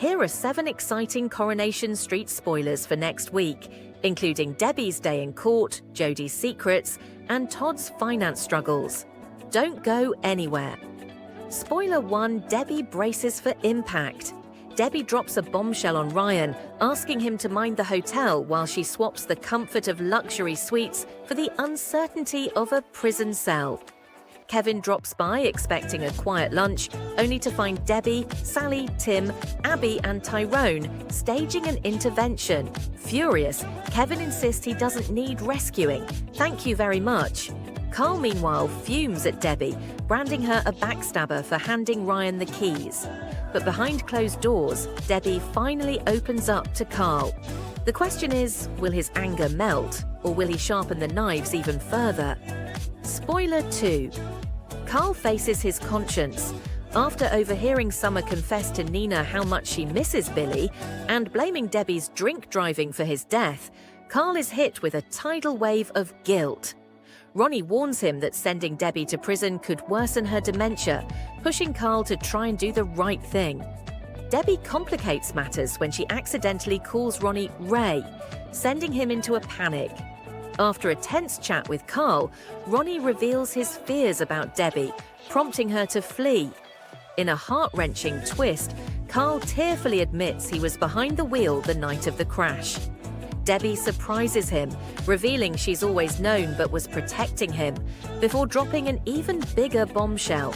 Here are 7 exciting Coronation Street spoilers for next week, including Debbie's day in court, Jodie's secrets, and Todd's finance struggles. Don't go anywhere. Spoiler 1: Debbie braces for impact. Debbie drops a bombshell on Ryan, asking him to mind the hotel while she swaps the comfort of luxury suites for the uncertainty of a prison cell. Kevin drops by expecting a quiet lunch, only to find Debbie, Sally, Tim, Abby and Tyrone staging an intervention. Furious, Kevin insists he doesn't need rescuing. Thank you very much. Carl, meanwhile, fumes at Debbie, branding her a backstabber for handing Ryan the keys. But behind closed doors, Debbie finally opens up to Carl. The question is, will his anger melt, or will he sharpen the knives even further? Spoiler 2. Carl faces his conscience. After overhearing Summer confess to Nina how much she misses Billy and blaming Debbie's drink driving for his death, Carl is hit with a tidal wave of guilt. Ronnie warns him that sending Debbie to prison could worsen her dementia, pushing Carl to try and do the right thing. Debbie complicates matters when she accidentally calls Ronnie Ray, sending him into a panic. After a tense chat with Carl, Ronnie reveals his fears about Debbie, prompting her to flee. In a heart-wrenching twist, Carl tearfully admits he was behind the wheel the night of the crash. Debbie surprises him, revealing she's always known but was protecting him, before dropping an even bigger bombshell.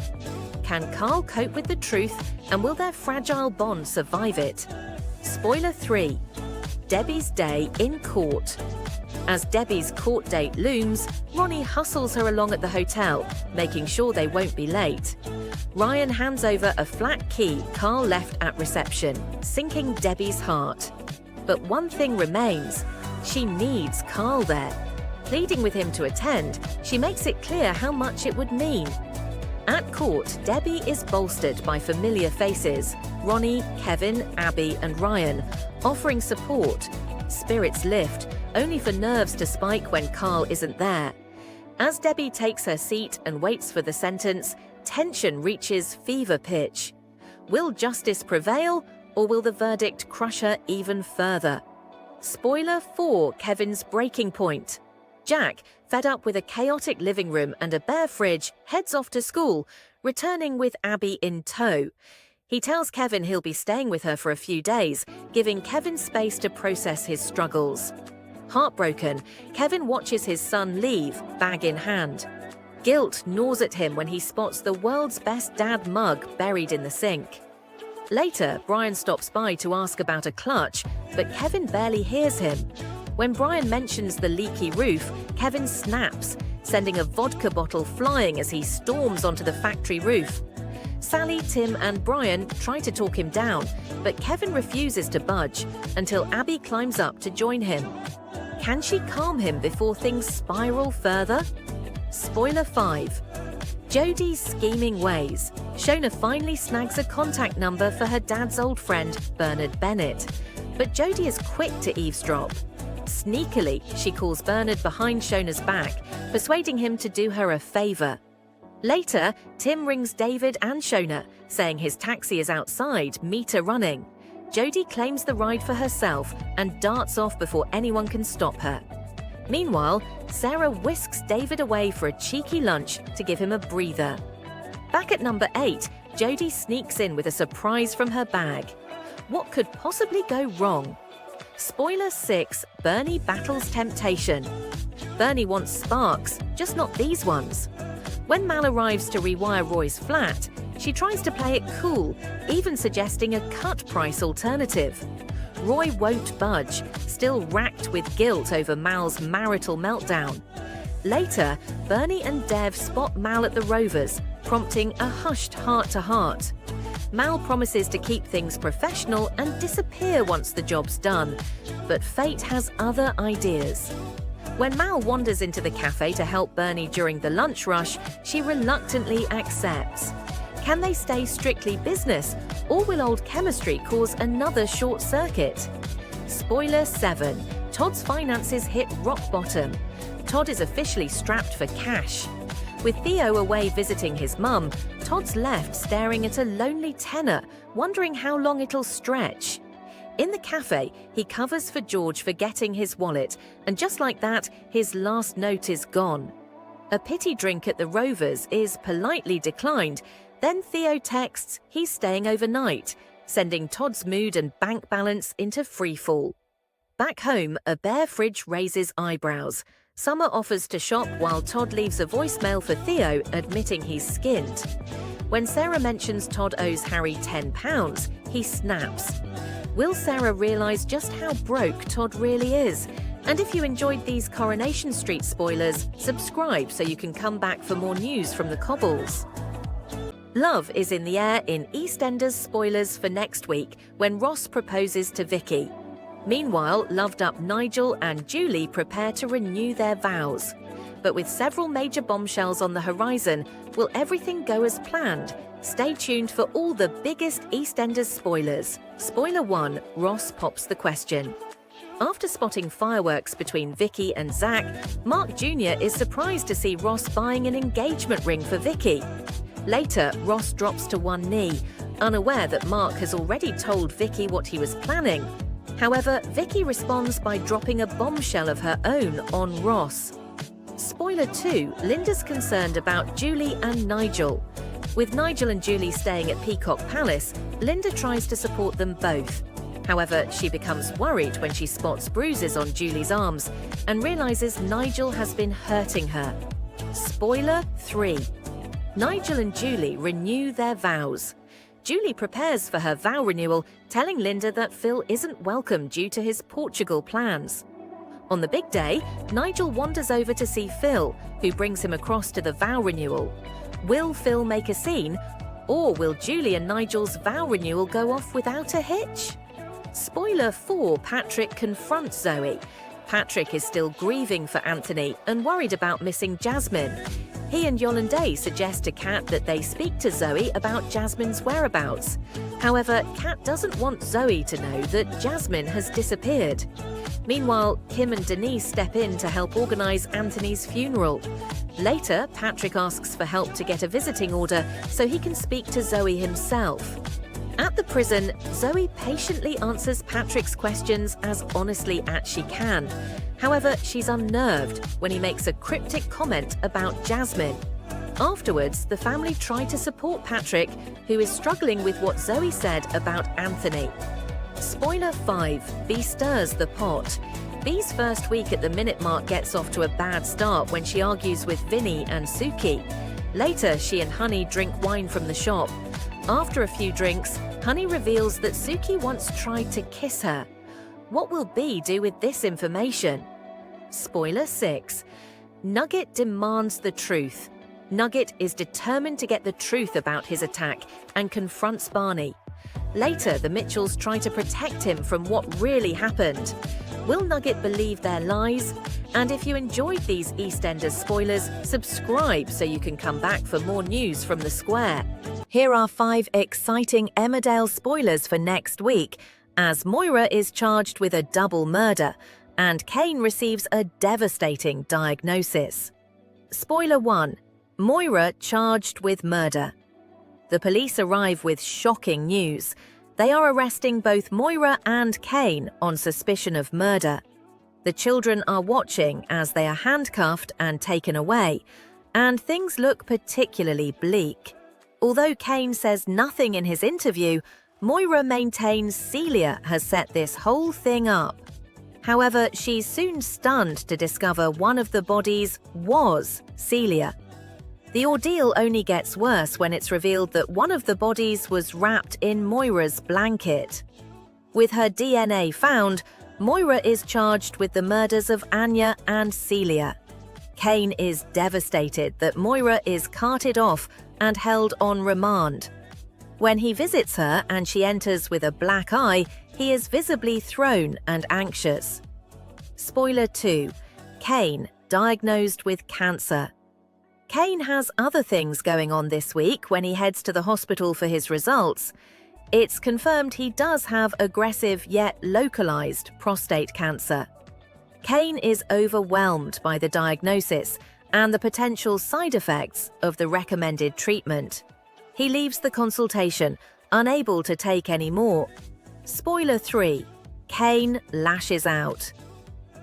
Can Carl cope with the truth, and will their fragile bond survive it? Spoiler 3. Debbie's day in court. As Debbie's court date looms, Ronnie hustles her along at the hotel, making sure they won't be late. Ryan hands over a flat key Carl left at reception, sinking Debbie's heart. But one thing remains: she needs Carl there. Pleading with him to attend, she makes it clear how much it would mean. At court, Debbie is bolstered by familiar faces: Ronnie, Kevin, Abby and Ryan, offering support. Spirits lift, only for nerves to spike when Carl isn't there. As Debbie takes her seat and waits for the sentence, tension reaches fever pitch. Will justice prevail, or will the verdict crush her even further? Spoiler 4: Kevin's breaking point. Jack, fed up with a chaotic living room and a bare fridge, heads off to school, returning with Abby in tow. He tells Kevin he'll be staying with her for a few days, giving Kevin space to process his struggles. Heartbroken, Kevin watches his son leave, bag in hand. Guilt gnaws at him when he spots the world's best dad mug buried in the sink. Later, Brian stops by to ask about a clutch, but Kevin barely hears him. When Brian mentions the leaky roof, Kevin snaps, sending a vodka bottle flying as he storms onto the factory roof. Sally, Tim and Brian try to talk him down, but Kevin refuses to budge until Abby climbs up to join him. Can she calm him before things spiral further? Spoiler 5. Jodie's scheming ways. Shona finally snags a contact number for her dad's old friend, Bernard Bennett. But Jodie is quick to eavesdrop. Sneakily, she calls Bernard behind Shona's back, persuading him to do her a favor. Later, Tim rings David and Shona, saying his taxi is outside, meter running. Jodie claims the ride for herself and darts off before anyone can stop her. Meanwhile, Sarah whisks David away for a cheeky lunch to give him a breather. Back at number 8, Jodie sneaks in with a surprise from her bag. What could possibly go wrong? Spoiler 6: Bernie battles temptation. Bernie wants sparks, just not these ones. When Mal arrives to rewire Roy's flat, she tries to play it cool, even suggesting a cut-price alternative. Roy won't budge, still racked with guilt over Mal's marital meltdown. Later, Bernie and Dev spot Mal at the Rovers, prompting a hushed heart-to-heart. Mal promises to keep things professional and disappear once the job's done, but fate has other ideas. When Mal wanders into the cafe to help Bernie during the lunch rush, she reluctantly accepts. Can they stay strictly business, or will old chemistry cause another short circuit? Spoiler 7: Todd's finances hit rock bottom. Todd is officially strapped for cash. With Theo away visiting his mum, Todd's left staring at a lonely tenor, wondering how long it'll stretch. In the cafe, he covers for George forgetting his wallet, and just like that, his last note is gone. A pity drink at the Rovers is politely declined. Then Theo texts he's staying overnight, sending Todd's mood and bank balance into freefall. Back home, a bare fridge raises eyebrows. Summer offers to shop while Todd leaves a voicemail for Theo admitting he's skint. When Sarah mentions Todd owes Harry £10, he snaps. Will Sarah realise just how broke Todd really is? And if you enjoyed these Coronation Street spoilers, subscribe so you can come back for more news from the Cobbles. Love is in the air in EastEnders spoilers for next week when Ross proposes to Vicki. Meanwhile, loved-up Nigel and Julie prepare to renew their vows. But with several major bombshells on the horizon, will everything go as planned? Stay tuned for all the biggest EastEnders spoilers. Spoiler 1, Ross pops the question. After spotting fireworks between Vicki and Zach, Mark Jr. is surprised to see Ross buying an engagement ring for Vicki. Later, Ross drops to one knee, unaware that Mark has already told Vicki what he was planning. However, Vicki responds by dropping a bombshell of her own on Ross. Spoiler 2, Linda's concerned about Julie and Nigel. With Nigel and Julie staying at Peacock Palace, Linda tries to support them both. However, she becomes worried when she spots bruises on Julie's arms and realizes Nigel has been hurting her. Spoiler 3, Nigel and Julie renew their vows. Julie prepares for her vow renewal, telling Linda that Phil isn't welcome due to his Portugal plans. On the big day, Nigel wanders over to see Phil, who brings him across to the vow renewal. Will Phil make a scene, or will Julie and Nigel's vow renewal go off without a hitch? Spoiler 4, Patrick confronts Zoe. Patrick is still grieving for Anthony and worried about missing Jasmine. He and Yolande suggest to Kat that they speak to Zoe about Jasmine's whereabouts. However, Kat doesn't want Zoe to know that Jasmine has disappeared. Meanwhile, Kim and Denise step in to help organise Anthony's funeral. Later, Patrick asks for help to get a visiting order so he can speak to Zoe himself. At the prison, Zoe patiently answers Patrick's questions as honestly as she can. However, she's unnerved when he makes a cryptic comment about Jasmine. Afterwards, the family try to support Patrick, who is struggling with what Zoe said about Anthony. Spoiler 5, Bea stirs the pot. Bea's first week at the minute mark gets off to a bad start when she argues with Vinny and Suki. Later, she and Honey drink wine from the shop. After a few drinks, Honey reveals that Suki once tried to kiss her. What will Bea do with this information? Spoiler 6, Nugget demands the truth. Nugget is determined to get the truth about his attack and confronts Barney. Later, the Mitchells try to protect him from what really happened. Will Nugget believe their lies? And if you enjoyed these EastEnders spoilers, subscribe so you can come back for more news from the square. Here are 5 exciting Emmerdale spoilers for next week, as Moira is charged with a double murder, and Cain receives a devastating diagnosis. Spoiler 1, Moira charged with murder. The police arrive with shocking news. They are arresting both Moira and Cain on suspicion of murder. The children are watching as they are handcuffed and taken away, and things look particularly bleak. Although Cain says nothing in his interview, Moira maintains Celia has set this whole thing up. However, she's soon stunned to discover one of the bodies was Celia. The ordeal only gets worse when it's revealed that one of the bodies was wrapped in Moira's blanket. With her DNA found, Moira is charged with the murders of Anya and Celia. Cain is devastated that Moira is carted off and held on remand. When he visits her and she enters with a black eye, he is visibly thrown and anxious. Spoiler 2, Cain diagnosed with cancer. Cain has other things going on this week when he heads to the hospital for his results. It's confirmed he does have aggressive yet localized prostate cancer. Cain is overwhelmed by the diagnosis and the potential side effects of the recommended treatment. He leaves the consultation, unable to take any more. Spoiler 3. Cain lashes out.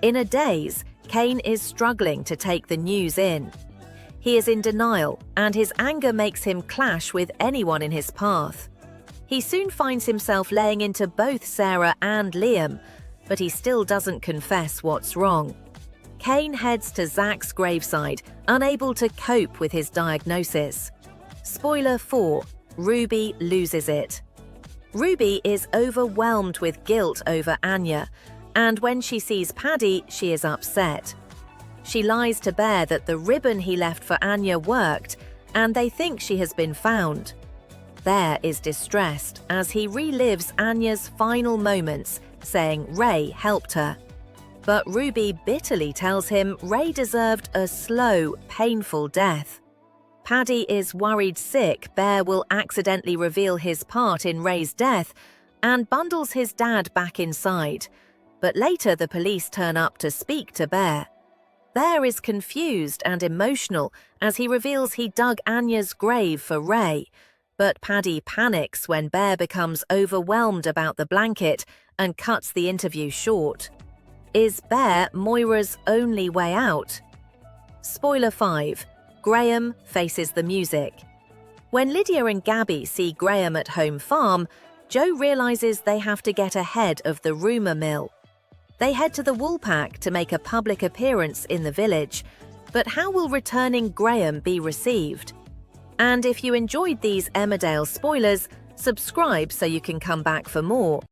In a daze, Cain is struggling to take the news in. He is in denial, and his anger makes him clash with anyone in his path. He soon finds himself laying into both Sarah and Liam, but he still doesn't confess what's wrong. Cain heads to Zach's graveside, unable to cope with his diagnosis. Spoiler 4. Ruby loses it. Ruby is overwhelmed with guilt over Anya, and when she sees Paddy, she is upset. She lies to Bear that the ribbon he left for Anya worked, and they think she has been found. Bear is distressed as he relives Anya's final moments, saying Ray helped her. But Ruby bitterly tells him Ray deserved a slow, painful death. Paddy is worried sick Bear will accidentally reveal his part in Ray's death and bundles his dad back inside. But later the police turn up to speak to Bear. Bear is confused and emotional as he reveals he dug Anya's grave for Ray. But Paddy panics when Bear becomes overwhelmed about the blanket and cuts the interview short. Is Bear Moira's only way out? Spoiler 5. Graham faces the music. When Lydia and Gabby see Graham at home farm, Joe realizes they have to get ahead of the rumour mill. They head to the Woolpack to make a public appearance in the village, but how will returning Graham be received? And if you enjoyed these Emmerdale spoilers, subscribe so you can come back for more.